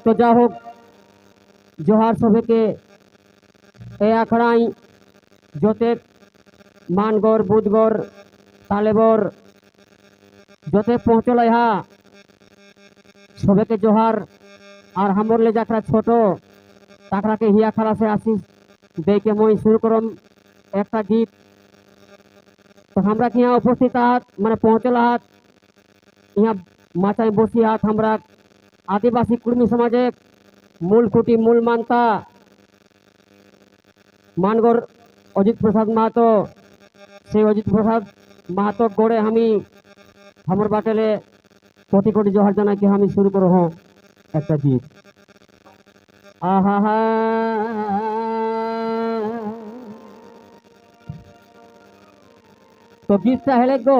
तो जा হোক जोहार सभेके ए आखड़ाई जोते मानगढ़ बुधगढ़ तालेबर जोते पहुँचल यहाँ सभेके जोहार और हमर ले जाकरा छोटो ताकरा के हिया खड़ा से आशीष दे के मैं शुरू करम एक गीत। तो हमरा के यहाँ उपस्थित हाथ मैंने पहुँचल हाथ यहाँ माचाई बसी हाथ हमरा आदिवासी कुर्मी समाजे मूल खुटी मूल मानता मानगढ़ अजित प्रसाद महतो से अजित प्रसाद महतो गड़े हमें हमर बाटेले कोटि कोटि जोहार जाना कि हमें शुरू करो हो एक गीत। आहा तो गीत हेले गो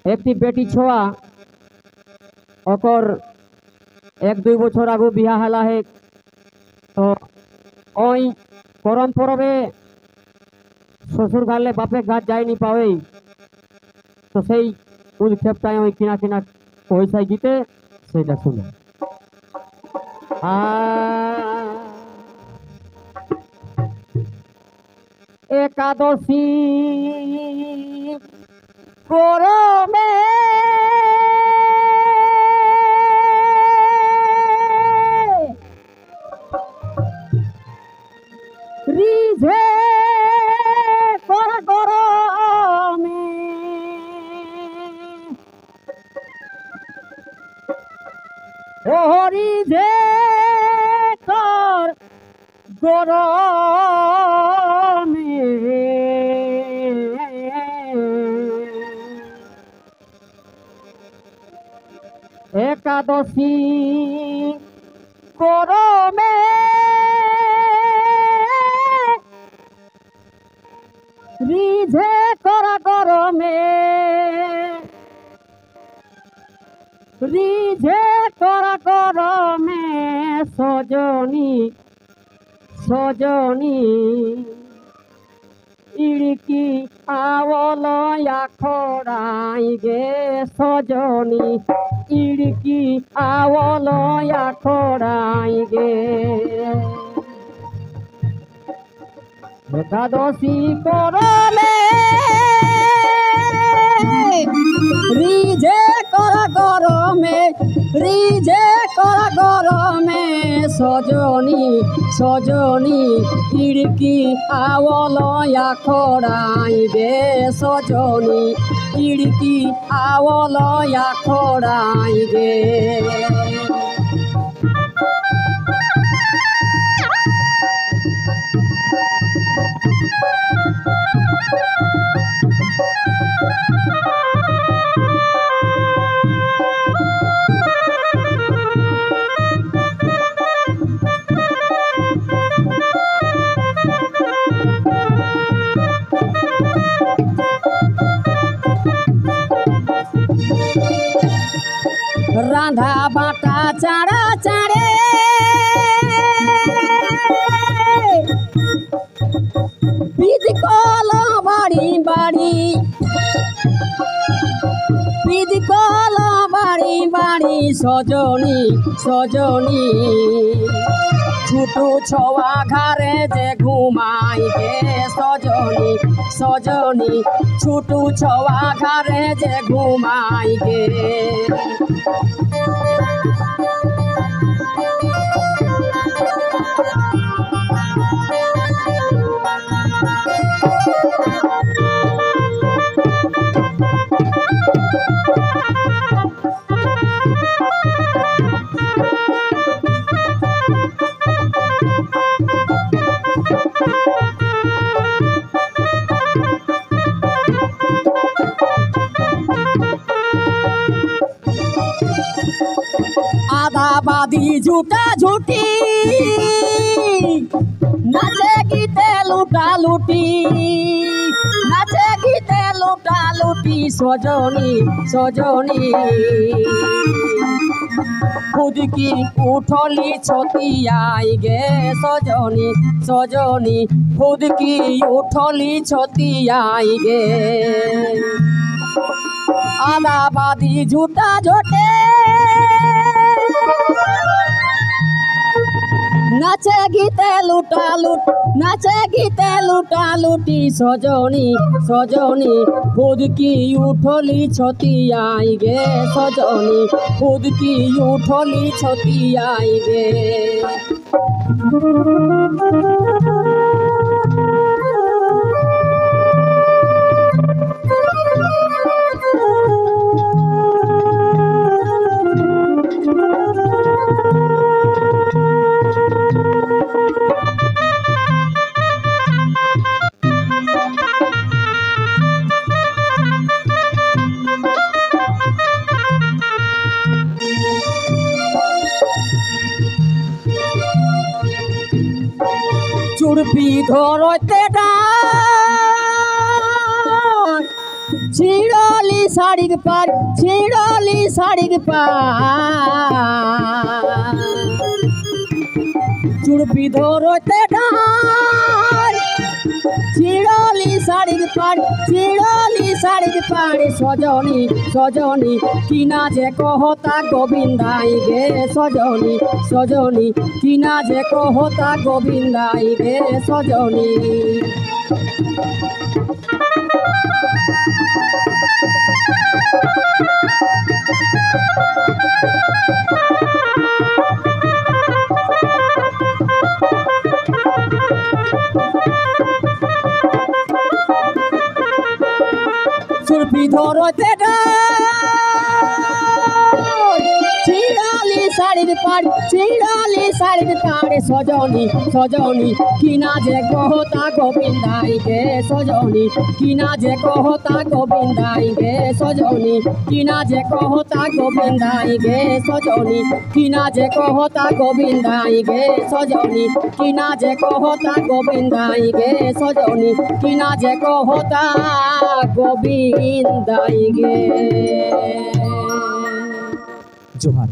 एक बेटी छोआ और एक दुई बछर आगू बिहा हला है तो ओई करम परबे ससुर घाले बापे घाट जाए नहीं पावे तो सही उल खेपटाए ओई किना किना पैसा गीते सेटा सुने एकादशी गरमे रिझे गरमे ओ रिझे कर गरमे एकादशी गरमे रिझे कर गरमे रिझे कर गरमे सजनी सजनी इड़की आवल आखड़ाई गे सजनी इड़की आवल आखड़ाई गे एकादशी करले रिझे कर गरमे रिझे कर गरमे सजनी सजनी इड़की आवल आखड़ाई गे सजनी इड़की आवल आखड़ाई गे। रांधा बाटा चारा चारे बीज कल बाड़ी बाड़ी बीज कल बाड़ी बाड़ी सजनी सजनी छुटू छवा घरे जे घुमाई गे सजनी सजनी छुटू छवा घरे जे घुमाई गे। आदाबादी झूठा झूठी नाचे गीते लूटा लूटी नाचे गीते लूटा लूटी सजनी सजनी खुद की उठली छतियाई गे सजनी सजनी खुद की उठली छतियाई गे। आदाबादी झूठा झूठे নাচে গীতে লুটালুট নাচে গীতে লুটালুটি সজনী সজনী খুদ কি উঠলি ছতিয়াই গে সজনী খুদ কি উঠলি ছতিয়াই গে চুরপি ধরতে ছিড়লি শাড়ির পার ছিড়লি শাড়ির পার চুরপি ধরতে ছিড়লি শাড়ির পার ছিড়লি শাড়ির পাড়ে সজনী সজনী কিনা যে কহতা গোবিন্দাই গে সজনী সজনী কিনা যে কহতা গোবিন্দাই গে সজনী চুরপি ধরতে ছিড়লি শাড়ির পাড় ছিড়লি শাড়ির পাড়ে সজনী সজনী কিনা যে কহতা গোবিন্দাই গে সজনী কিনা যে কহতা গোবিন্দাই গে সজনী কিনা যে কহতা গোবিন্দাই গে সজনী কিনা যে কহতা গোবিন্দাই গে সজনী কিনা যে কহতা গোবিন্দাই গে সজনী কিনা যে কহতা গোবিন্দাই গে জোহার।